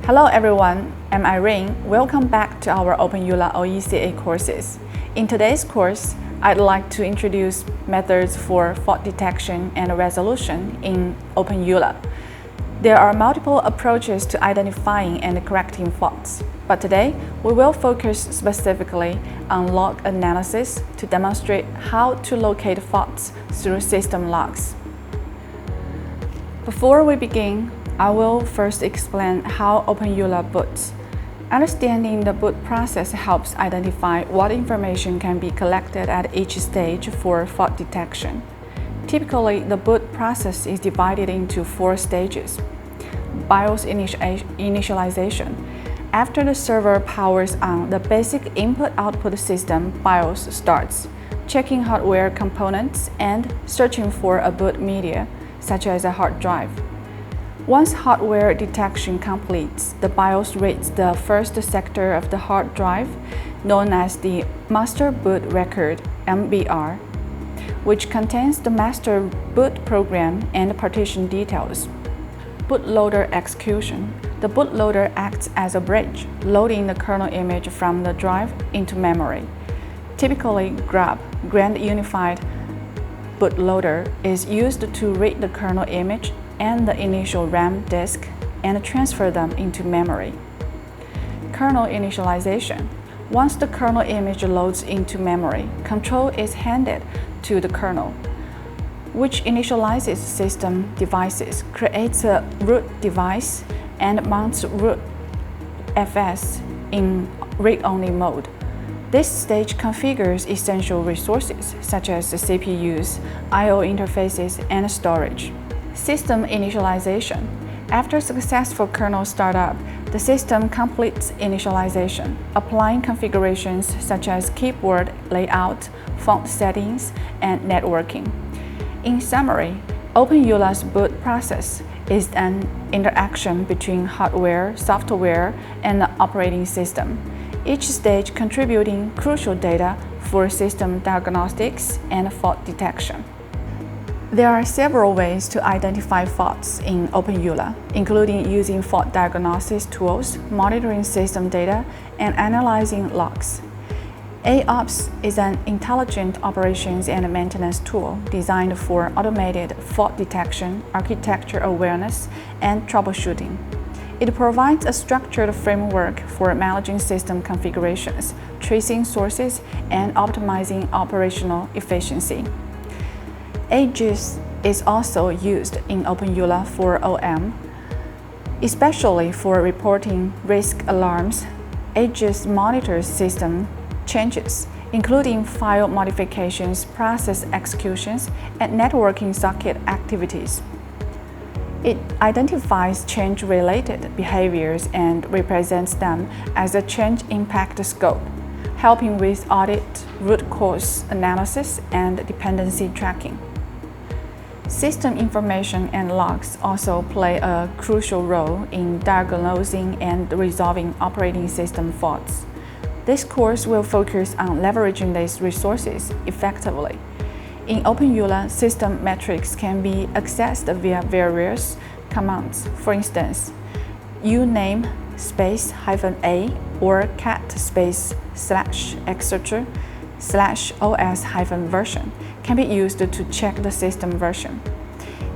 Hello everyone, I'm Irene. Welcome back to our openEuler OECA courses. In today's course, I'd like to introduce methods for fault detection and resolution in openEuler. There are multiple approaches to identifying and correcting faults, but today we will focus specifically on log analysis to demonstrate how to locate faults through system logs. Before we begin, I will first explain how openEuler boots. Understanding the boot process helps identify what information can be collected at each stage for fault detection. Typically, the boot process is divided into 4 stages. BIOS initialization. After the server powers on, the basic input-output system BIOS starts, checking hardware components and searching for a boot media, such as a hard drive. Once hardware detection completes, the BIOS reads the first sector of the hard drive, known as the Master Boot Record (MBR), which contains the master boot program and partition details. Bootloader execution. The bootloader acts as a bridge, loading the kernel image from the drive into memory. Typically, GRUB, Grand Unified Bootloader, is used to read the kernel image and the initial RAM disk and transfer them into memory. Kernel initialization. Once the kernel image loads into memory, control is handed to the kernel, which initializes system devices, creates a root device, and mounts root FS in read-only mode. This stage configures essential resources such as the CPUs, I/O interfaces, and storage. System initialization. After successful kernel startup, the system completes initialization, applying configurations such as keyboard layout, font settings, and networking. In summary, openEuler's boot process is an interaction between hardware, software, and the operating system, each stage contributing crucial data for system diagnostics and fault detection. There are several ways to identify faults in openEuler, including using fault diagnosis tools, monitoring system data, and analyzing logs. AOPS is an intelligent operations and maintenance tool designed for automated fault detection, architecture awareness, and troubleshooting. It provides a structured framework for managing system configurations, tracing sources, and optimizing operational efficiency. AGIS is also used in openEuler for OM, especially for reporting risk alarms. AGIS monitors system changes, including file modifications, process executions, and networking socket activities. It identifies change-related behaviors and represents them as a change impact scope, helping with audit, root cause analysis, and dependency tracking. System information and logs also play a crucial role in diagnosing and resolving operating system faults. This course will focus on leveraging these resources effectively. In openEuler, system metrics can be accessed via various commands. For instance, uname --a or cat / etc. /os-version can be used to check the system version.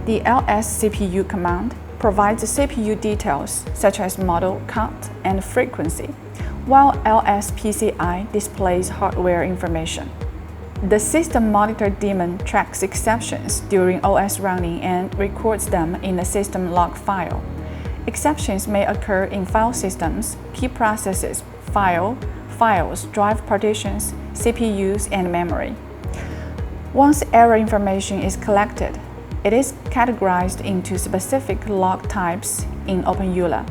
The ls-cpu command provides CPU details such as model, count, and frequency, while ls-pci displays hardware information. The system monitor daemon tracks exceptions during OS running and records them in the system log file. Exceptions may occur in file systems, key processes, files, drive partitions, CPUs, and memory. Once error information is collected, it is categorized into specific log types in openEuler.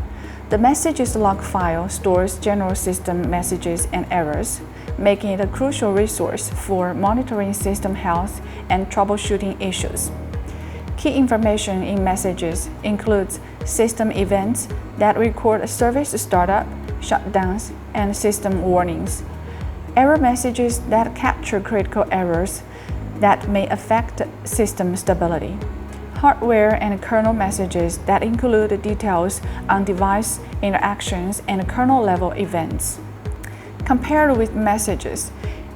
The messages log file stores general system messages and errors, making it a crucial resource for monitoring system health and troubleshooting issues. Key information in messages includes system events that record service startup, shutdowns, and system warnings, error messages that capture critical errors that may affect system stability, hardware and kernel messages that include details on device interactions and kernel-level events. Compared with messages,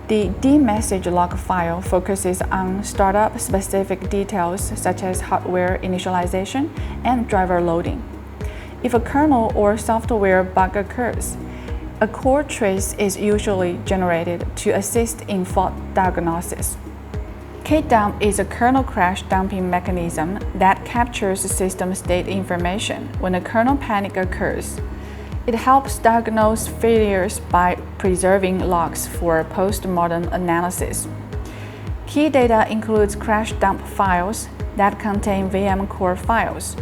the dmessage log file focuses on startup-specific details such as hardware initialization and driver loading. If a kernel or software bug occurs, a core trace is usually generated to assist in fault diagnosis. Kdump is a kernel crash dumping mechanism that captures system state information when a kernel panic occurs. It helps diagnose failures by preserving logs for post-mortem analysis. Key data includes crash dump files that contain VM core files,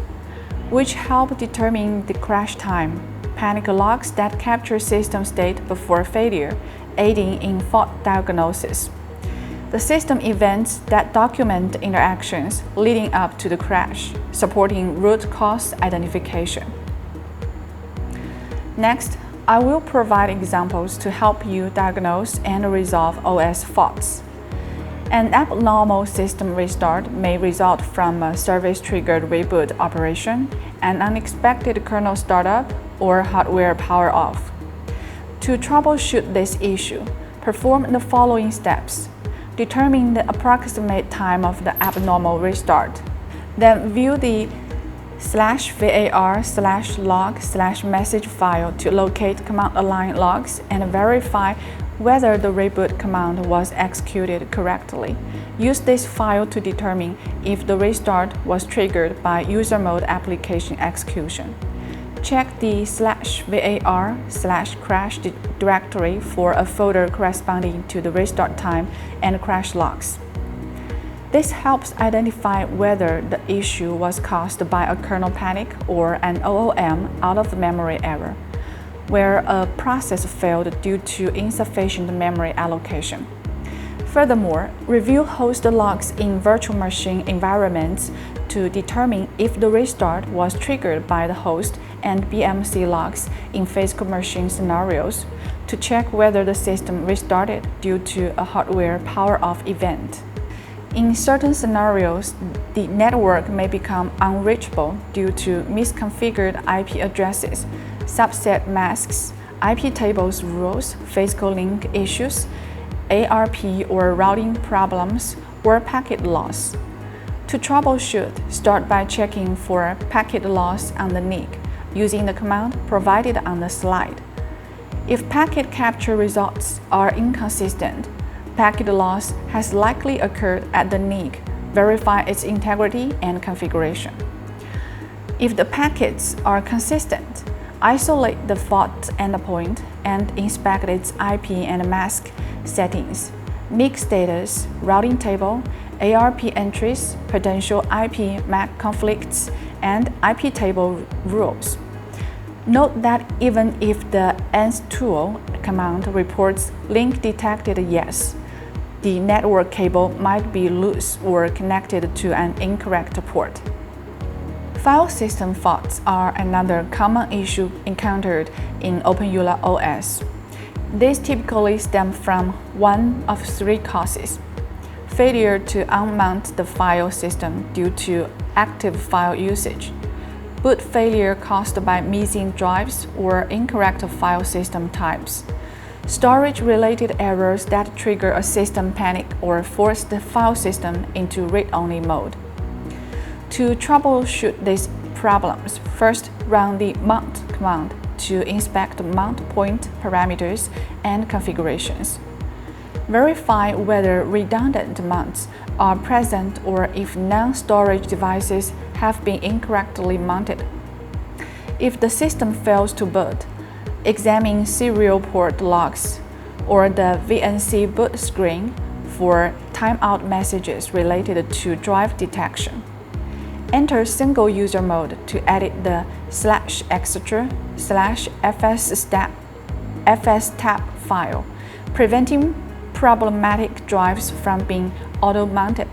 which help determine the crash time, panic logs that capture system state before failure, aiding in fault diagnosis. The system events that document interactions leading up to the crash, supporting root cause identification. Next, I will provide examples to help you diagnose and resolve OS faults. An abnormal system restart may result from a service-triggered reboot operation, an unexpected kernel startup, or hardware power-off. To troubleshoot this issue, perform the following steps. Determine the approximate time of the abnormal restart. Then view the /var/log/message file to locate command line logs and verify whether the reboot command was executed correctly. Use this file to determine if the restart was triggered by user mode application execution. Check the /var/crash directory for a folder corresponding to the restart time and crash logs. This helps identify whether the issue was caused by a kernel panic or an OOM out-of-memory error, where a process failed due to insufficient memory allocation. Furthermore, review host logs in virtual machine environments to determine if the restart was triggered by the host, and BMC logs in physical machine scenarios to check whether the system restarted due to a hardware power-off event. In certain scenarios, the network may become unreachable due to misconfigured IP addresses, subset masks, IP tables rules, physical link issues, ARP or routing problems, or packet loss. To troubleshoot, start by checking for packet loss on the NIC using the command provided on the slide. If packet capture results are inconsistent, packet loss has likely occurred at the NIC. Verify its integrity and configuration. If the packets are consistent, isolate the fault endpoint and inspect its IP and mask settings, NIC status, routing table, ARP entries, potential IP MAC conflicts, and IP table rules. Note that even if the nstool command reports link detected yes, the network cable might be loose or connected to an incorrect port. File system faults are another common issue encountered in openEuler OS. These typically stem from one of three causes: failure to unmount the file system due to active file usage, boot failure caused by missing drives or incorrect file system types, storage-related errors that trigger a system panic or force the file system into read-only mode. To troubleshoot these problems, first run the mount command to inspect mount point parameters and configurations. Verify whether redundant mounts are present or if non-storage devices have been incorrectly mounted. If the system fails to boot, examine serial port logs or the VNC boot screen for timeout messages related to drive detection. Enter single user mode to edit the /etc/fstab file, preventing problematic drives from being auto-mounted.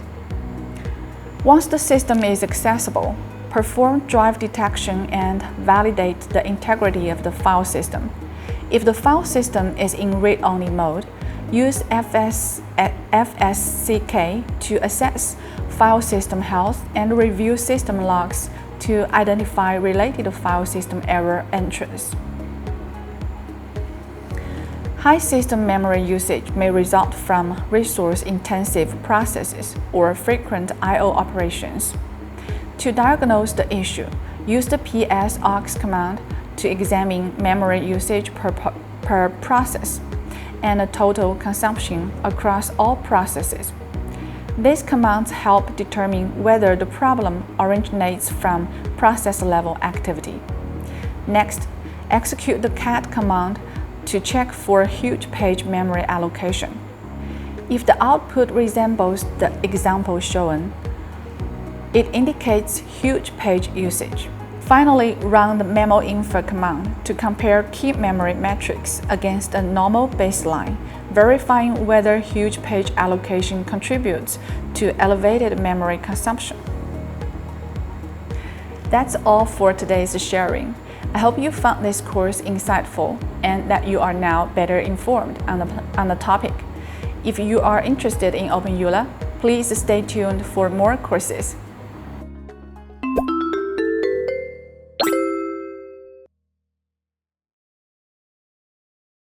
Once the system is accessible, perform drive detection and validate the integrity of the file system. If the file system is in read-only mode, use FSCK to assess file system health and review system logs to identify related file system error entries. High system memory usage may result from resource-intensive processes or frequent I/O operations. To diagnose the issue, use the ps-aux command to examine memory usage per process and the total consumption across all processes. These commands help determine whether the problem originates from process-level activity. Next, execute the cat command to check for huge page memory allocation. If the output resembles the example shown, it indicates huge page usage. Finally, run the memoinfo command to compare key memory metrics against a normal baseline, verifying whether huge page allocation contributes to elevated memory consumption. That's all for today's sharing. I hope you found this course insightful and that you are now better informed on the topic. If you are interested in openEuler, please stay tuned for more courses.